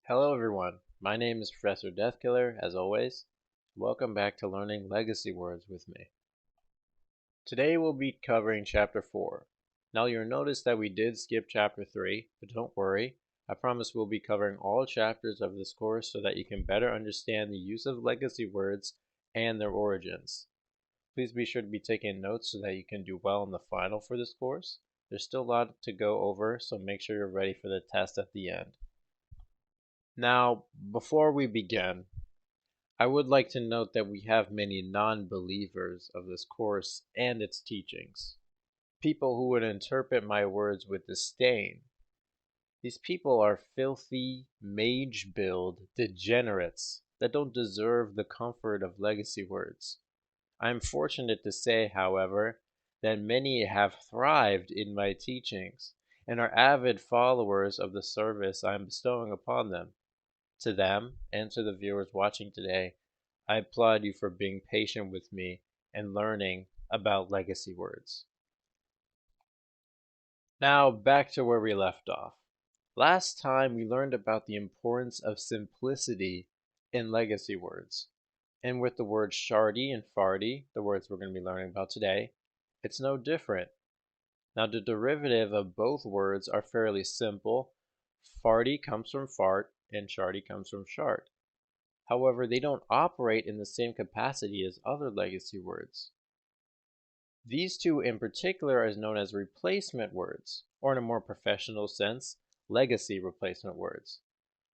Hello everyone, my name is Professor Deathkiller, as always. Welcome back to learning legacy words with me. Today we'll be covering Chapter 4. Now you'll notice that we did skip Chapter 3, but don't worry, I promise we'll be covering all chapters of this course so that you can better understand the use of legacy words and their origins. Please be sure to be taking notes so that you can do well in the final for this course. There's still a lot to go over, so make sure you're ready for the test at the end. Now, before we begin, I would like to note that we have many non-believers of this course and its teachings. People who would interpret my words with disdain. These people are filthy, mage-build degenerates that don't deserve the comfort of legacy words. I am fortunate to say, however, that many have thrived in my teachings and are avid followers of the service I am bestowing upon them. To them, and to the viewers watching today, I applaud you for being patient with me and learning about legacy words. Now, back to where we left off. Last time we learned about the importance of simplicity in legacy words. And with the words Sharty and Farty, the words we're going to be learning about today, it's no different. Now, the derivative of both words are fairly simple. Farty comes from fart, and Sharty comes from shart. However, they don't operate in the same capacity as other legacy words. These two in particular are known as replacement words, or in a more professional sense, legacy replacement words.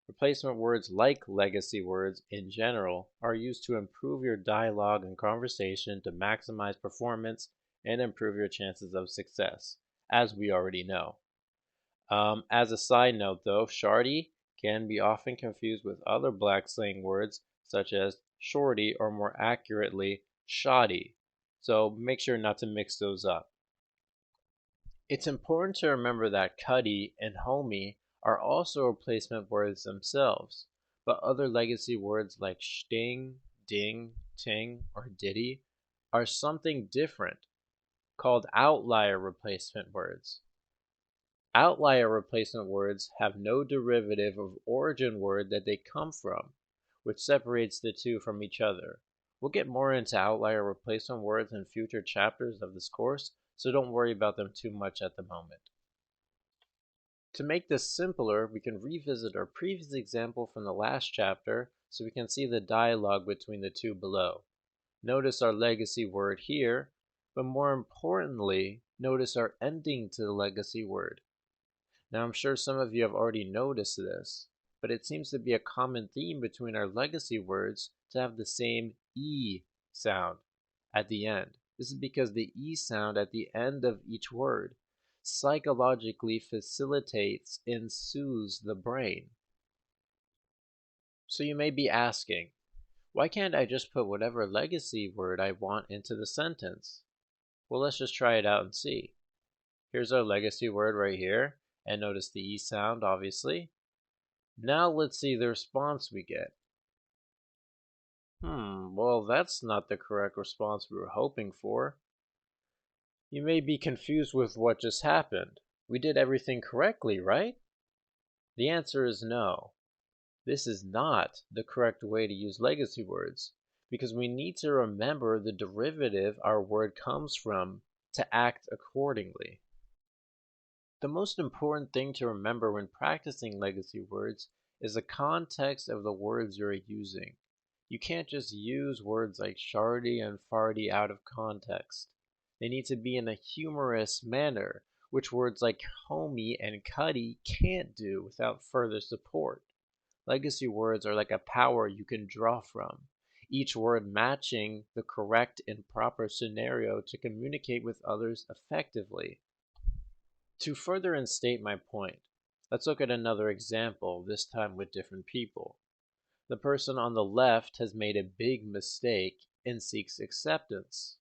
Replacement words, like legacy words in general, are used to improve your dialogue and conversation to maximize performance and improve your chances of success, as we already know. As a side note though, Sharty can be often confused with other black slang words such as shorty or more accurately, shoddy. So make sure not to mix those up. It's important to remember that cuddy and homie are also replacement words themselves, but other legacy words like sting, ding, ting, or ditty are something different, called outlier replacement words. Outlier replacement words have no derivative of origin word that they come from, which separates the two from each other. We'll get more into outlier replacement words in future chapters of this course, so don't worry about them too much at the moment. To make this simpler, we can revisit our previous example from the last chapter so we can see the dialogue between the two below. Notice our legacy word here, but more importantly, notice our ending to the legacy word. Now I'm sure some of you have already noticed this, but it seems to be a common theme between our legacy words to have the same E sound at the end. This is because the E sound at the end of each word psychologically facilitates and soothes the brain. So you may be asking, why can't I just put whatever legacy word I want into the sentence? Well, let's just try it out and see. Here's our legacy word right here, and notice the E sound, obviously. Now let's see the response we get. Well, that's not the correct response we were hoping for. You may be confused with what just happened. We did everything correctly, right? The answer is no. This is not the correct way to use legacy words, because we need to remember the derivative our word comes from to act accordingly. The most important thing to remember when practicing legacy words is the context of the words you're using. You can't just use words like sharty and farty out of context. They need to be in a humorous manner, which words like homie and cuddy can't do without further support. Legacy words are like a power you can draw from, each word matching the correct and proper scenario to communicate with others effectively. To further instate my point, let's look at another example, this time with different people. The person on the left has made a big mistake and seeks acceptance.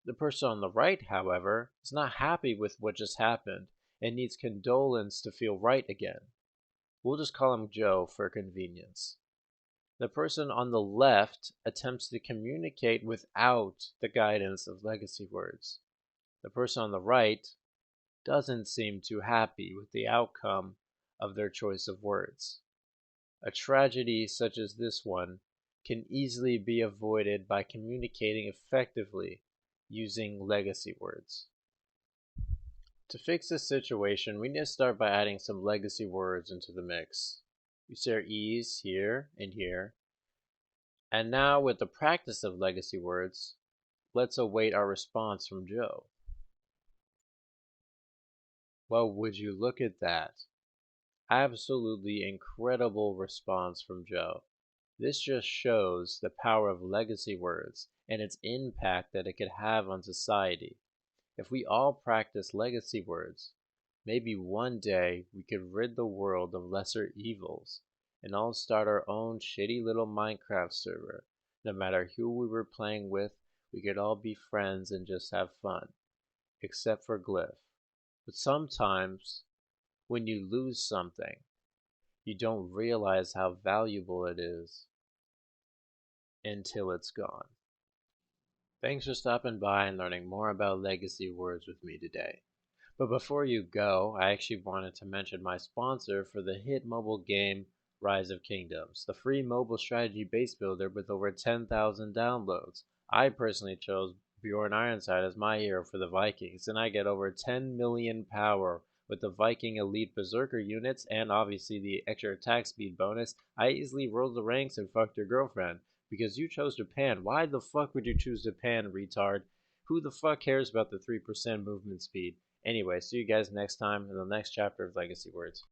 The person on the right, however, is not happy with what just happened and needs condolence to feel right again. We'll just call him Joe for convenience. The person on the left attempts to communicate without the guidance of legacy words. The person on the right doesn't seem too happy with the outcome of their choice of words. A tragedy such as this one can easily be avoided by communicating effectively using legacy words. To fix this situation, we need to start by adding some legacy words into the mix. You see our E's here and here. And now with the practice of legacy words, let's await our response from Joe. Well, would you look at that? Absolutely incredible response from Joe. This just shows the power of legacy words and its impact that it could have on society. If we all practice legacy words, maybe one day we could rid the world of lesser evils and all start our own shitty little Minecraft server. No matter who we were playing with, we could all be friends and just have fun, except for Glyph. But sometimes, when you lose something, you don't realize how valuable it is until it's gone. Thanks for stopping by and learning more about legacy words with me today. But before you go, I actually wanted to mention my sponsor for the hit mobile game Rise of Kingdoms, the free mobile strategy base builder with over 10,000 downloads. I personally chose Bjorn Ironside as my hero for the Vikings, and I get over 10 million power with the Viking Elite Berserker units and obviously the extra attack speed bonus. I easily rose the ranks and fucked your girlfriend. Because you chose Japan. Why the fuck would you choose Japan, retard? Who the fuck cares about the 3% movement speed? Anyway, see you guys next time in the next chapter of Legacy Words.